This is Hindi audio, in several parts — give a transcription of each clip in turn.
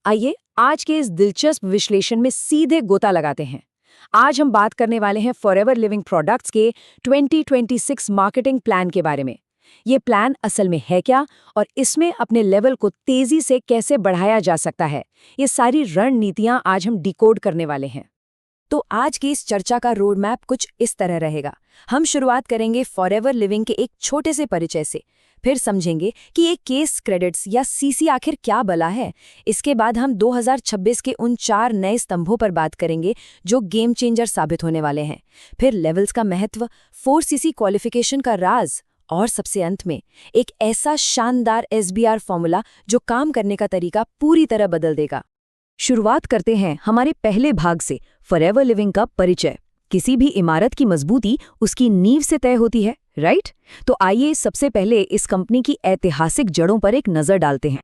आइए आज के इस दिलचस्प विश्लेषण में सीधे गोता लगाते हैं। आज हम बात करने वाले हैं फॉरएवर लिविंग प्रोडक्ट्स के 2026 मार्केटिंग प्लान के बारे में। ये प्लान असल में है क्या और इसमें अपने लेवल को तेजी से कैसे बढ़ाया जा सकता है, ये सारी रणनीतियां आज हम डिकोड करने वाले हैं। तो आज की इस चर्चा का रोड मैप कुछ इस तरह रहेगा। हम शुरुआत करेंगे फॉरएवर लिविंग के एक छोटे से परिचय से, फिर समझेंगे कि ये केस क्रेडिट्स या सीसी आखिर क्या बला है। इसके बाद हम 2026 के उन 4 नए स्तंभों पर बात करेंगे जो गेम चेंजर साबित होने वाले हैं। फिर लेवल्स का महत्व, 4सीसी क्वालिफिकेशन का राज और सबसे अंत में एक ऐसा शानदार एसबीआर फॉर्मूला जो काम करने का तरीका पूरी तरह बदल देगा। शुरुआत करते हैं हमारे पहले भाग से, फॉरएवर लिविंग का परिचय। किसी भी इमारत की मजबूती उसकी नींव से तय होती है, राइट? तो आइए सबसे पहले इस कंपनी की ऐतिहासिक जड़ों पर एक नज़र डालते हैं।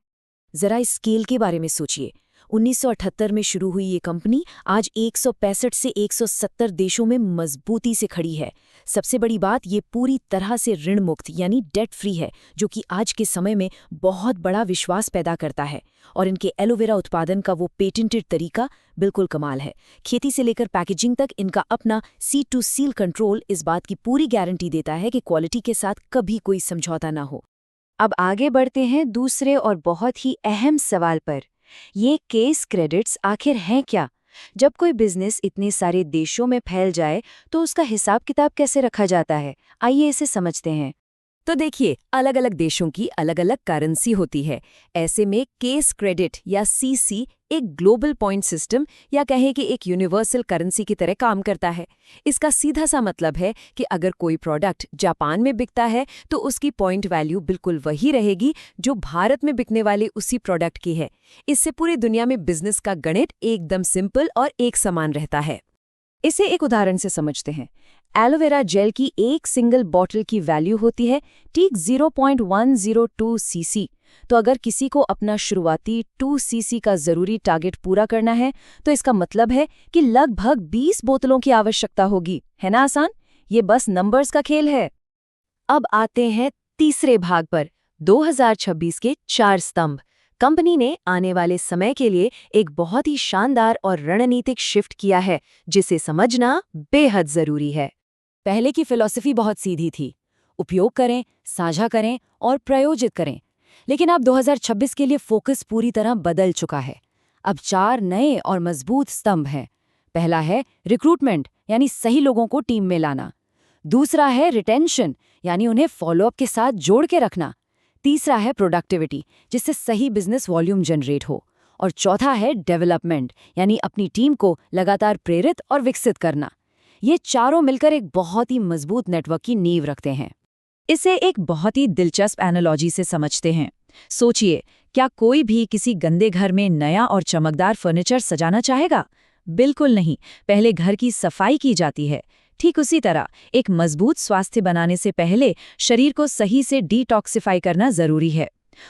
जरा इस स्केल के बारे में सोचिए। 1978 में शुरू हुई ये कंपनी आज 165 से 170 देशों में मजबूती से खड़ी है। सबसे बड़ी बात, ये पूरी तरह से ऋण मुक्त यानी डेट फ्री है, जो कि आज के समय में बहुत बड़ा विश्वास पैदा करता है। और इनके एलोवेरा उत्पादन का वो पेटेंटेड तरीका बिल्कुल कमाल है। खेती से लेकर पैकेजिंग तक इनका अपना सीड टू सील कंट्रोल इस बात की पूरी गारंटी देता है कि क्वालिटी के साथ कभी कोई समझौता ना हो। अब आगे बढ़ते हैं दूसरे और बहुत ही अहम सवाल पर। ये केस क्रेडिट्स आखिर हैं क्या? जब कोई बिजनेस इतने सारे देशों में फैल जाए तो उसका हिसाब किताब कैसे रखा जाता है? आइए इसे समझते हैं। तो देखिए, अलग अलग देशों की अलग अलग करेंसी होती है। ऐसे में केस क्रेडिट या सीसी एक ग्लोबल पॉइंट सिस्टम या कहें कि एक यूनिवर्सल करेंसी की तरह काम करता है। इसका सीधा सा मतलब है कि अगर कोई प्रोडक्ट जापान में बिकता है तो उसकी पॉइंट वैल्यू बिल्कुल वही रहेगी जो भारत में बिकने वाले उसी प्रोडक्ट की है। इससे पूरी दुनिया में बिजनेस का गणित एकदम सिंपल और एक समान रहता है। इसे एक उदाहरण से समझते हैं। एलोवेरा जेल की एक सिंगल बॉटल की वैल्यू होती है ठीक 0.102 सीसी। तो अगर किसी को अपना शुरुआती 2 सीसी का जरूरी टारगेट पूरा करना है तो इसका मतलब है कि लगभग 20 बोतलों की आवश्यकता होगी। है ना आसान? ये बस नंबर्स का खेल है। अब आते हैं तीसरे भाग पर, 2026 के 4 स्तंभ। कंपनी ने आने वाले समय के लिए एक बहुत ही शानदार और रणनीतिक शिफ्ट किया है, जिसे समझना बेहद जरूरी है। पहले की फिलॉसफी बहुत सीधी थी, उपयोग करें, साझा करें और प्रयोजित करें। लेकिन अब 2026 के लिए फोकस पूरी तरह बदल चुका है। अब 4 नए और मजबूत स्तंभ हैं। पहला है रिक्रूटमेंट, यानी सही लोगों को टीम में लाना। दूसरा है रिटेंशन, यानी उन्हें फॉलोअप के साथ जोड़ के रखना। तीसरा है प्रोडक्टिविटी, जिससे सही बिजनेस वॉल्यूम जनरेट हो। और चौथा है डेवलपमेंट, यानी अपनी टीम को लगातार प्रेरित और विकसित करना। ये चारों मिलकर एक बहुत ही मजबूत नेटवर्क की नींव रखते हैं। इसे एक बहुत ही दिलचस्प एनालॉजी से समझते हैं। सोचिए, क्या कोई भी किसी गंदे घर में नया और चमकदार फर्नीचर सजाना चाहेगा? बिल्कुल नहीं। पहले घर की सफाई की जाती है। ठीक उसी तरह एक मजबूत स्वास्थ्य बनाने से पहले शरीर को सही से डिटॉक्सिफाई करना जरूरी है।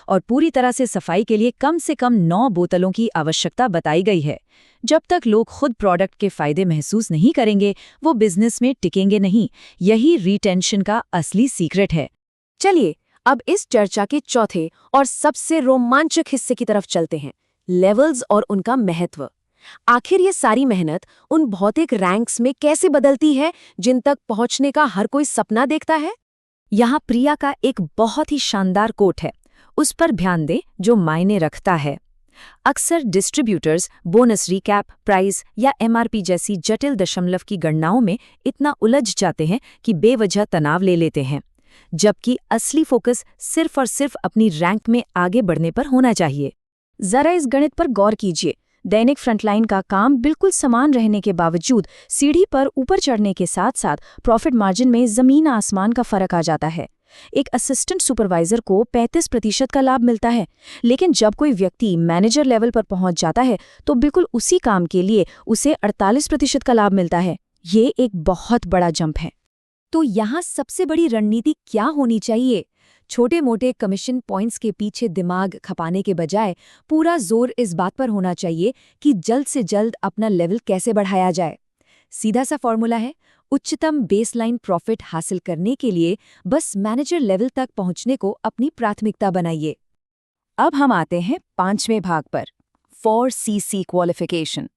और पूरी तरह से सफाई के लिए कम से कम 9 बोतलों की आवश्यकता बताई गई है। जब तक लोग खुद प्रोडक्ट के फायदे महसूस नहीं करेंगे, वो बिजनेस में टिकेंगे नहीं। यही रिटेंशन का असली सीक्रेट है। चलिए अब इस चर्चा के चौथे और सबसे रोमांचक हिस्से की तरफ चलते हैं, लेवल्स और उनका महत्व। आखिर ये सारी मेहनत उन भौतिक रैंक्स में कैसे बदलती है जिन तक पहुंचने का हर कोई सपना देखता है? यहाँ प्रिया का एक बहुत ही शानदार कोट है, उस पर ध्यान दें जो मायने रखता है। अक्सर डिस्ट्रीब्यूटर्स बोनस रिकैप, प्राइस या एमआरपी जैसी जटिल दशमलव की गणनाओं में इतना उलझ जाते हैं कि बेवजह तनाव ले लेते हैं, जबकि असली फोकस सिर्फ और सिर्फ अपनी रैंक में आगे बढ़ने पर होना चाहिए। जरा इस गणित पर गौर कीजिए। दैनिक फ्रंटलाइन का काम बिल्कुल समान रहने के बावजूद सीढ़ी पर ऊपर चढ़ने के साथ साथ प्रॉफिट मार्जिन में जमीन आसमान का फर्क आ जाता है। एक असिस्टेंट सुपरवाइजर को 35% का लाभ मिलता है, लेकिन जब कोई व्यक्ति मैनेजर लेवल पर पहुंच जाता है तो बिल्कुल उसी काम के लिए उसे 48% का लाभ मिलता है। ये एक बहुत बड़ा जंप है। तो यहाँ सबसे बड़ी रणनीति क्या होनी चाहिए? छोटे मोटे कमीशन पॉइंट्स के पीछे दिमाग खपाने के बजाय पूरा जोर इस बात पर होना चाहिए कि जल्द से जल्द अपना लेवल कैसे बढ़ाया जाए। सीधा सा फॉर्मूला है, उच्चतम बेसलाइन प्रॉफिट हासिल करने के लिए बस मैनेजर लेवल तक पहुंचने को अपनी प्राथमिकता बनाइए। अब हम आते हैं 5वें भाग पर, 4CC क्वालिफिकेशन।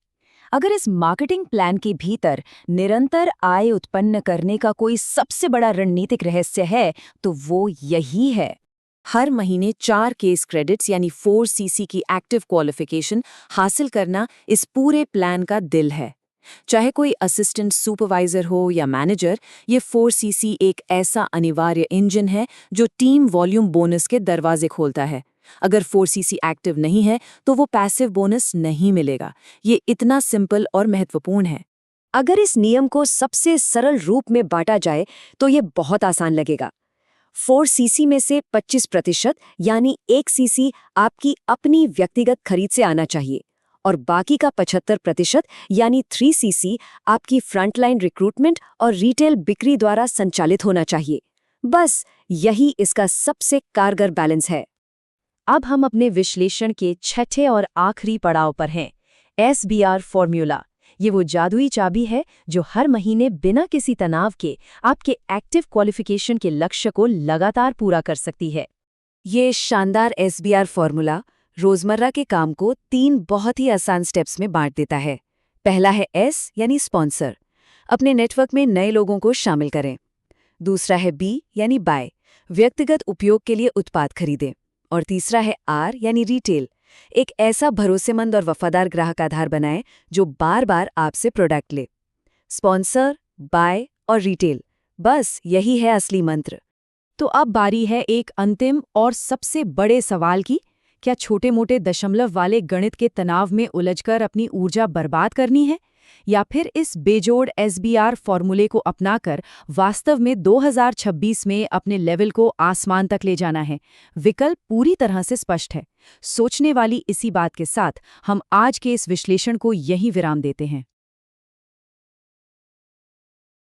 अगर इस मार्केटिंग प्लान के भीतर निरंतर आय उत्पन्न करने का कोई सबसे बड़ा रणनीतिक रहस्य है तो वो यही है। हर महीने 4 केस क्रेडिट्स यानी 4CC की एक्टिव क्वालिफिकेशन हासिल करना इस पूरे प्लान का दिल है। चाहे कोई असिस्टेंट सुपरवाइजर हो या मैनेजर, ये 4CC एक ऐसा अनिवार्य इंजन है जो टीम वॉल्यूम बोनस के दरवाजे खोलता है। अगर 4CC एक्टिव नहीं है तो वो पैसिव बोनस नहीं मिलेगा। ये इतना सिंपल और महत्वपूर्ण है। अगर इस नियम को सबसे सरल रूप में बांटा जाए तो ये बहुत आसान लगेगा। 4CC में से 25% यानी 1CC आपकी अपनी व्यक्तिगत खरीद से आना चाहिए और बाकी का 75% यानी 3CC आपकी फ्रंटलाइन रिक्रूटमेंट और रिटेल बिक्री द्वारा संचालित होना चाहिए। बस यही इसका सबसे कारगर बैलेंस है। अब हम अपने विश्लेषण के छठे और आखिरी पड़ाव पर हैं, SBR फॉर्मूला। ये वो जादुई चाबी है जो हर महीने बिना किसी तनाव के आपके एक्टिव क्वालिफिकेशन के लक्ष्य को लगातार पूरा कर सकती है। ये शानदार SBR फॉर्मूला रोजमर्रा के काम को 3 बहुत ही आसान स्टेप्स में बांट देता है। पहला है S यानी स्पॉन्सर, अपने नेटवर्क में नए लोगों को शामिल करें। दूसरा है B यानी बाय, व्यक्तिगत उपयोग के लिए उत्पाद खरीदें। और तीसरा है R यानी रिटेल, एक ऐसा भरोसेमंद और वफादार ग्राहक आधार बनाएं जो बार बार आपसे प्रोडक्ट ले। स्पॉन्सर, बाय और रिटेल, बस यही है असली मंत्र। तो अब बारी है एक अंतिम और सबसे बड़े सवाल की, क्या छोटे मोटे दशमलव वाले गणित के तनाव में उलझकर अपनी ऊर्जा बर्बाद करनी है, या फिर इस बेजोड़ SBR फॉर्मूले को अपनाकर वास्तव में 2026 में अपने लेवल को आसमान तक ले जाना है? विकल्प पूरी तरह से स्पष्ट है। सोचने वाली इसी बात के साथ हम आज के इस विश्लेषण को यहीं विराम देते हैं।